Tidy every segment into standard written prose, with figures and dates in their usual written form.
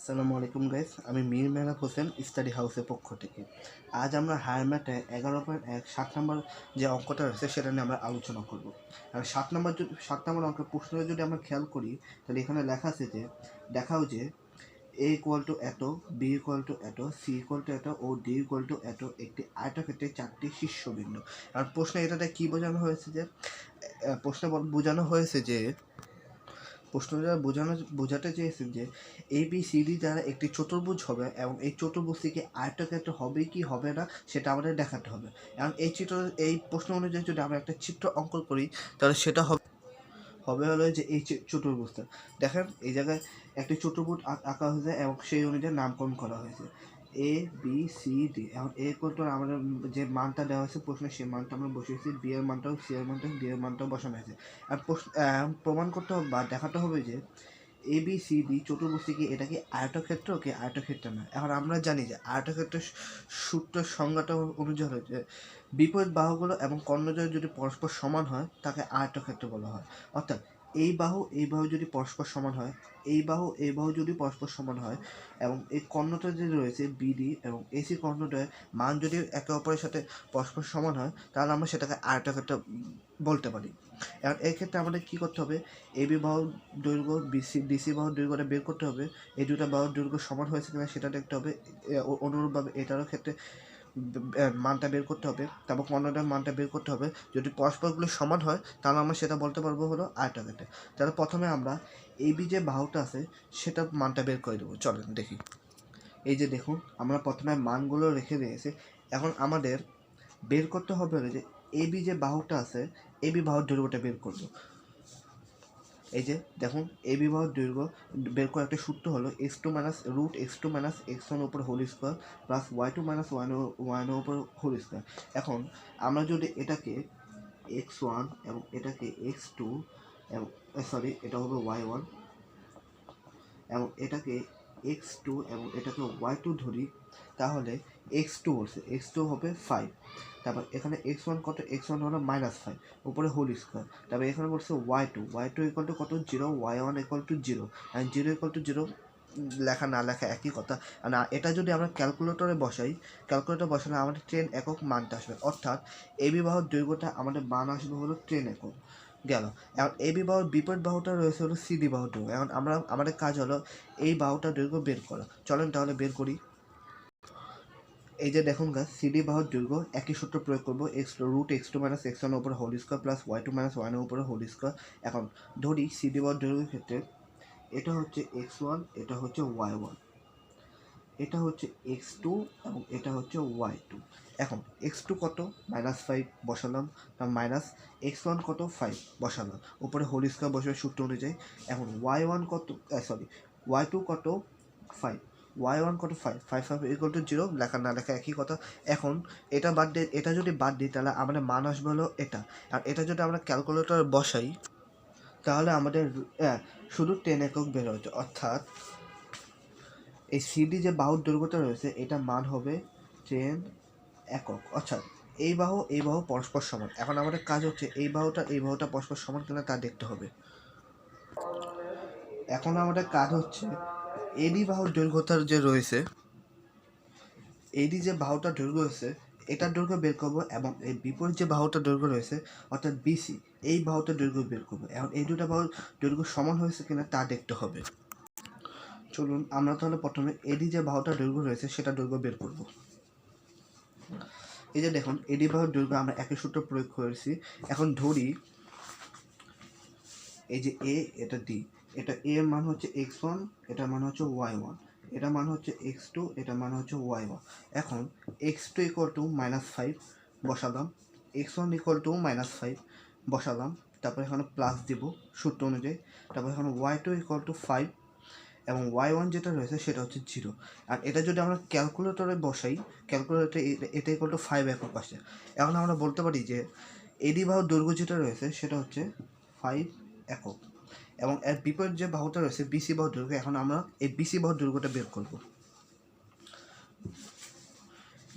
আসসালামু আলাইকুম গাইস, আমি মীর মেহরাব হোসেন স্টাডি হাউসের পক্ষ থেকে। আজ আমরা হায়ার ম্যাথে 11.1 7 নম্বর যে অঙ্কটা রয়েছে সেটা নিয়ে আমরা আলোচনা করব। আর 7 নম্বর অঙ্কের প্রশ্নটা যদি আমরা খেয়াল করি, তাহলে এখানে লেখা আছে যে দেখাও যে এ ইকুয়াল টু এত, বি ইকুয়াল টু এত, সি ইকুয়াল টু এত ও ডি ইকুয়াল টু এত একটি আয়তক্ষেত্রে 4টি শীর্ষবিন্দু। আর প্রশ্নে এটাতে কি বোঝানো হয়েছে যে বোঝানো হয়েছে যে প্রশ্নটা বোঝাতে চেয়েছে যে এ বি সি ডি দ্বারা একটি চতুর্ভুজ হবে এবং এই চতুর্ভুজটিকে আয়তক্ষেত্র হবে কি হবে না সেটা আমাদের দেখাতে হবে। এবং এই প্রশ্ন অনুযায়ী যদি আমরা একটা চিত্র অঙ্কন করি, তাহলে সেটা হবে হলো যে এই চতুর্ভুজটা দেখেন, এই জায়গায় একটি চতুর্ভুজ আঁকা হয়েছে এবং সেই অনুযায়ী নামকরণ করা হয়েছে এ বি সি ডি। এখন এ করতে আমাদের যে মানটা দেওয়া হয়েছে প্রশ্নে সেই মানটা আমরা বসিয়েছি, বি এর মানটাও, সি এর মানটাও, ডি এর মানটাও বসানো হয়েছে। আর প্রমাণ করতে হবে বা দেখাতে হবে যে এ বি সি ডি চতুর্ভুজটিকে এটা কি আয়তক্ষেত্র কি আয়তক্ষেত্র না। এখন আমরা জানি যে আয়তক্ষেত্রের সূত্রের সংজ্ঞাটা অনুযায়ী হচ্ছে বিপরীত বাহুগুলো এবং কর্ণদ্বয় যদি পরস্পর সমান হয় তাকে আয়তক্ষেত্র বলা হয়। অর্থাৎ এই বাহু যদি পরস্পর সমান হয়, এই বাহু যদি পরস্পর সমান হয় এবং এই কর্ণটা যে রয়েছে বিডি এবং এসি কর্ণদ্বয়ের মান যদি একে অপরের সাথে পরস্পর সমান হয়, তাহলে আমরা সেটাকে আয়তক্ষেত্র বলতে পারি। এখন এই ক্ষেত্রে আমাদের কী করতে হবে, এবি বাহুর দৈর্ঘ্য ডিসি বাহুর দৈর্ঘ্যটা বের করতে হবে। এই দুটো বাহুর দৈর্ঘ্য সমান হয়েছে কিনা সেটা দেখতে হবে। অনুরূপভাবে এটারও ক্ষেত্রে মানটা বের করতে হবে, তারপর কর্ণটার মানটা বের করতে হবে। যদি পরস্পরগুলো সমান হয় তাহলে আমরা সেটা বলতে পারবো হলো আয়তক্ষেত্র। তাহলে প্রথমে আমরা এবি যে বাহুটা আছে সেটা মানটা বের করে দেবো। চলেন দেখি। এই যে দেখুন, আমরা প্রথমে মানগুলো রেখে দিয়েছি। এখন আমাদের বের করতে হবে হলো যে এবি যে বাহুটা আছে, এবি বাহুর দৈর্ঘ্যটা বের করবো। এই যে দেখুন, এ বিবাহের দৈর্ঘ্য বের করার একটা সূত্র হলো x2 - উপর হোল স্কোয়ার প্লাস y2 - উপর হোল স্কোয়ার। এখন আমরা যদি এটাকে x1 এবং এটাকে x2 এবং এটা হবে y1 এবং এটাকে x2 এবং এটাকে y2 ধরি, তাহলে x2 হবে 5। তারপর এখানে x1 কত, x1 হলো -5 উপরে হোল স্কোয়ার। তারপর এখানে বলছে y2 ইকুয়াল টু কত, 0, y1 equal to 0। And 0 equal to 0 লেখা না লেখা একই কথা। না, এটা যদি আমরা ক্যালকুলেটরে বসালে আমাদের 10 একক মানটা আসবে। অর্থাৎ এই বিবাহের দৈর্ঘ্যটা আমাদের মান আসবে হলো 10 একক গেল। এখন এই বাহুর বিপরীত বাহুটা রয়েছে হলো সিডি বাহুর দৈর্ঘ্য। এখন আমাদের কাজ হলো এই বাহুটার দৈর্ঘ্য বের করা। চলেন তাহলে বের করি। এই যে দেখুন গাছ, সিডি বাহুর দৈর্ঘ্য একই সূত্র প্রয়োগ করবো, x2 - x1 উপর whole square plus y2 - y1 উপর হোল স্কোয়ার। এখন ধরি সিডি বাহুর দৈর্ঘ্যের ক্ষেত্রে এটা হচ্ছে x1, এটা হচ্ছে y1, এটা হচ্ছে x2 এবং এটা হচ্ছে y2। এখন x2 কত, -5 বসালাম, মাইনাস x1 কত, 5 বসালাম, উপরে হোল স্কোয়ার বসবে সূত্র অনুযায়ী। এখন y1 কত, y2 কত, 5, y1 কত, 5 ইকুয়াল টু 0, লেখা না লেখা একই কথা। এখন এটা যদি বাদ দিই তাহলে আমাদের মান আসবে হলো এটা। আর এটা যদি আমরা ক্যালকুলেটর বসাই তাহলে আমাদের শুধু 10 একক বের হচ্ছে। অর্থাৎ এই সিডি যে বাহুর দৈর্ঘ্যটা রয়েছে এটা মান হবে 10 একক। অর্থাৎ এই বাহু পরস্পর সমান। এখন আমাদের কাজ হচ্ছে এই বাহুটা পরস্পর সমান কিনা তা দেখতে হবে। এখন আমাদের কাজ হচ্ছে এডি বাহুর দৈর্ঘ্যটার যে রয়েছে, এডি যে বাহুটার দৈর্ঘ্য রয়েছে এটার দৈর্ঘ্য বের করবো এবং এই বিপরীত যে বাহুটার দৈর্ঘ্য রয়েছে অর্থাৎ বিসি, এই বাহুটার দৈর্ঘ্য বের করবো। এখন এই দুটো বাহুর দৈর্ঘ্য সমান হয়েছে কিনা তা দেখতে হবে। চলুন আমরা তাহলে প্রথমে এডি যে বাহুটার দৈর্ঘ্য রয়েছে সেটা দৈর্ঘ্য বের করব। এই যে দেখুন, এডি বাহুর দৈর্ঘ্য আমরা একই সূত্র প্রয়োগ করেছি। এখন ধরি এই যে এ, এটা ডি, এটা এ এর মান হচ্ছে x1, এটার মান হচ্ছে y1, এটা মান হচ্ছে x2, এটা মান হচ্ছে y1। এখন x2 ইকুয়াল টু -5 বসালাম, x1 ইকুয়াল টু -5 বসালাম, তারপর এখানে প্লাস দিব সূত্র অনুযায়ী। তারপর এখানে y2 ইকুয়াল টু 5 এবং y1 যেটা রয়েছে সেটা হচ্ছে 0। আর এটা যদি আমরা ক্যালকুলেটরে বসাই, ক্যালকুলেটরে এটা ইকুয়াল টু 5 একক আসে। এখন আমরা বলতে পারি যে এডি বাহুর দৈর্ঘ্য যেটা রয়েছে সেটা হচ্ছে 5 একক এবং এর বিপরীত যে বাহুটা রয়েছে বিসি বাহুর দৈর্ঘ্য। এখন আমরা এই বিসি বাহুর দৈর্ঘ্যটা বের করব।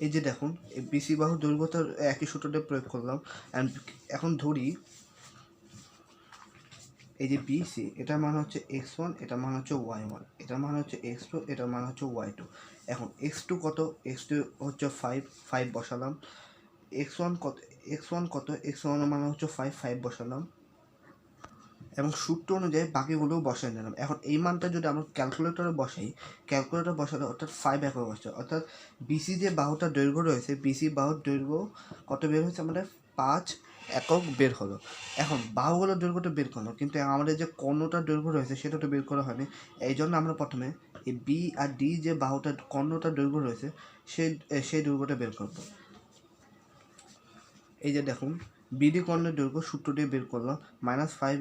এই যে দেখুন, এই বিসি বাহুর দৈর্ঘ্যটা একই সূত্রটা প্রয়োগ করলাম। অ্যান্ড এখন ধরি এই যে বিসি এটার মান হচ্ছে x1, এটার মান হচ্ছে y1, এটার মান হচ্ছে x2, এটার মান হচ্ছে y2। এখন x2 কত, x2 হচ্ছে 5 বসালাম। x1 কত, x1 এর মান হচ্ছে 5 বসালাম এবং সূত্র অনুযায়ী বাকিগুলো বসাই নিলাম। এখন এই মানটা যদি আমরা ক্যালকুলেটরে বসালে অর্থাৎ 5 একক আসছে, অর্থাৎ বিসি যে বাহুটার দৈর্ঘ্য রয়েছে, বিসি বাহুর দৈর্ঘ্য কত বের হয়েছে আমাদের 5 একক বের হলো। এখন বাহুগুলোর দৈর্ঘ্যটা বের করলো, কিন্তু আমাদের যে কর্ণটার দৈর্ঘ্য রয়েছে সেটা তো বের করা হয়নি। এই জন্য আমরা প্রথমে এই বি আর ডি যে বাহুটার কর্ণটার দৈর্ঘ্য রয়েছে সেই দৈর্ঘ্যটা বের করব। এই যে দেখুন, বিডি কর্ণের দৈর্ঘ্য সূত্র দিয়ে বের করলাম, -5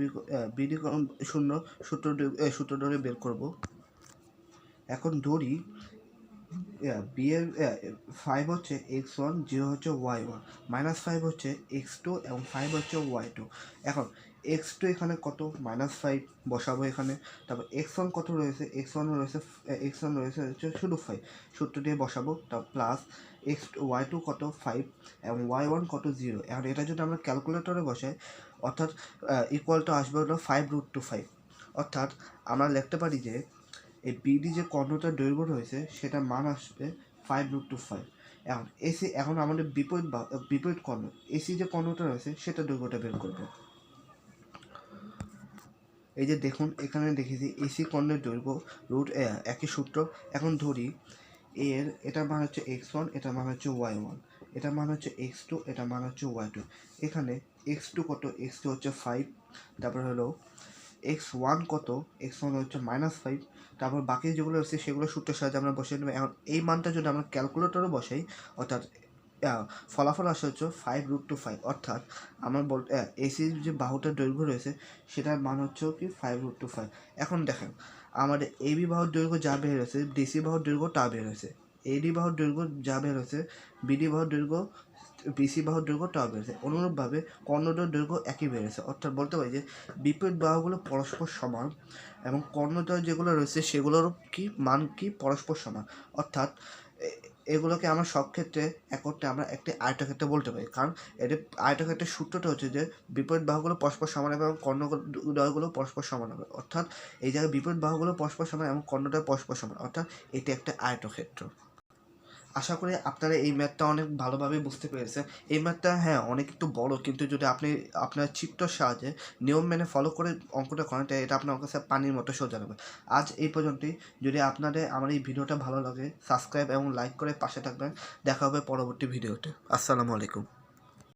বিডি শূন্য সূত্র ধরে বের করব। এখন ধরি বি এর 5 হচ্ছে x1, 0 হচ্ছে y1, -5 হচ্ছে x2 এবং 5 হচ্ছে y2। এখন x2 এখানে কত, -5 বসাবো এখানে। তারপর x1 কত রয়েছে, x1 রয়েছে হচ্ছে শুধু 5, সূত্র দিয়ে বসাবো। তারপর প্লাস y2 কত 5 এবং y1 কত 0। এখন এটা যদি আমরা ক্যালকুলেটরে বসাই, অর্থাৎ ইকুয়াল টু আসবে হলো 5√5। অর্থাৎ আমরা লিখতে পারি যে এই বিডি যে কর্ণটার দৈর্ঘ্য রয়েছে সেটার মান আসবে 5√5। এখন আমাদের বিপরীত কর্ণ এসি যে কর্ণটা রয়েছে সেটা দৈর্ঘ্যটা বের করব। এই যে দেখুন, এখানে দেখেছি এসি কর্ণের দৈর্ঘ্য একই সূত্র। এখন ধরি এটার মান হচ্ছে x1, এটার মান হচ্ছে y1, এটার মান হচ্ছে x2, এটার মান হচ্ছে y2। এখানে x2 কত, x2 হচ্ছে 5, তারপর হলো x1 কত, x1 হচ্ছে -5, তারপর বাকি যেগুলো আছে সেগুলো সূত্রের সাহায্যে আমরা বসিয়ে নেব। এখন এই মানটা যদি আমরা ক্যালকুলেটরে বসাই, অর্থাৎ ফলাফল আসে হচ্ছে 5√5। অর্থাৎ আমার এসির যে বাহুটার দৈর্ঘ্য রয়েছে সেটার মান হচ্ছে কি 5√5। এখন দেখেন, আমাদের এবি বাহুর দৈর্ঘ্য যা বের হয়েছে, ডিসি বাহুর দৈর্ঘ্য তা বের হয়েছে, এডি বাহুর দৈর্ঘ্য যা বের হয়েছে, বিডি বাহুর দৈর্ঘ্য, বিসি বাহুর দৈর্ঘ্য তা বেড়েছে। অনুরূপভাবে কর্ণটার দৈর্ঘ্য একই বেড়েছে। অর্থাৎ বলতে পারি যে বিপরীত বাহুগুলো পরস্পর সমান এবং কর্ণদ্বয় যেগুলো রয়েছে সেগুলোর মান পরস্পর সমান। অর্থাৎ এগুলোকে আমরা সব ক্ষেত্রে এক করতে আমরা একটি আয়তক্ষেত্র বলতে পারি, কারণ এটি আয়তক্ষেত্রের সূত্রটা হচ্ছে যে বিপরীত বাহুগুলো পরস্পর সমান হবে এবং কর্ণদ্বয়গুলো পরস্পর সমান হবে। অর্থাৎ এই জায়গায় বিপরীত বাহুগুলো পরস্পর সমান এবং কর্ণদ্বয় পরস্পর সমান, অর্থাৎ এটি একটা আয়তক্ষেত্র। আশা করি আপনারা এই ম্যাথটা অনেক ভালোভাবে বুঝতে পেরেছেন। এই ম্যাথটা অনেক একটু বড়, কিন্তু যদি আপনি আপনার চিত্তর সাহায্যে নিয়ম মেনে ফলো করে অঙ্কটা করেন তাই এটা আপনার কাছে পানির মতো সোজা হবে। আজ এই পর্যন্তই। যদি আপনাদের আমার এই ভিডিওটা ভালো লাগে, সাবস্ক্রাইব এবং লাইক করে পাশে থাকবেন। দেখা হবে পরবর্তী ভিডিওতে। আসসালামু আলাইকুম।